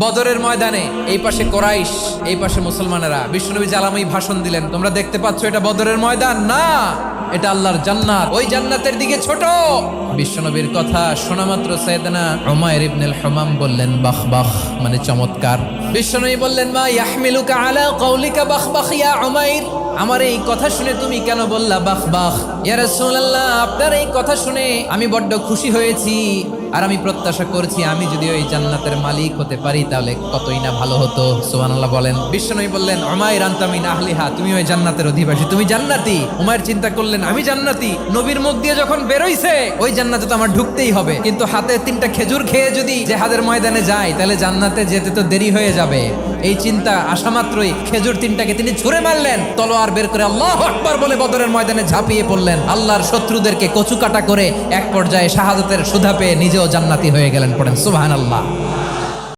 বদরের ময়দানে এই পাশে কোরাইশ, এই পাশে মুসলমানেরা। বিশ্বনবী জালামি ভাষণ দিলেন, তোমরা দেখতে পাচ্ছ এটা বদরের ময়দান না, এটা আল্লাহর জান্নাত, ওই জান্নাতের দিকে ছোট। বিশ্বনবীর কথা শোনা মাত্র সাইয়েদনা উমাইর ইবনুল হুমাম বললেন বাখ বাখ, মানে চমৎকার। বিশ্বনবী বললেন মা ইয়াহমিলুকা আলা কওলিকা বাখ বাখ ইয়া উমাইর, আমার এই কথা শুনে তুমি কেন বললা বাখ বাখ? ইয়া রাসূলুল্লাহ, আপনার এই কথা শুনে আমি বড্ড খুশি হয়েছি, আর আমি প্রত্যাশা করছি আমি যদি ওই জান্নাতের মালিক হতে পারি তাহলে কতই না ভালো হতো। সুবহানাল্লাহ বলেন। বিশ্বনবী বললেন উমাইর আনতা মিন আহলিহা, তুমি ওই জান্নাতের অধিবাসী, তুমি জান্নাতি। উমাইর চিন্তা করলেন আমি জান্নাতি, নবীর মুখ দিয়ে যখন বেরোইছে ওই জান্নাতে তো আমার ঢুকতেই হবে, কিন্তু হাতে 3টা খেজুর খেয়ে যদি জিহাদের ময়দানে যাই তাহলে জান্নাতে যেতে তো দেরি হয়ে যাবে। এই চিন্তা আসা মাত্রই খেজুর 3টাকে তিনি ছুঁড়ে মারলেন, তলোয়ার বের করে আল্লাহু আকবার বলে বদরের ময়দানে ঝাঁপিয়ে পড়লেন। আল্লাহর শত্রুদেরকে কচুকাটা করে এক পর্যায়ে শাহাদাতের সুধা পেয়ে নিজেও জান্নাতি হয়ে গেলেন। পড়েন সুবহানাল্লাহ।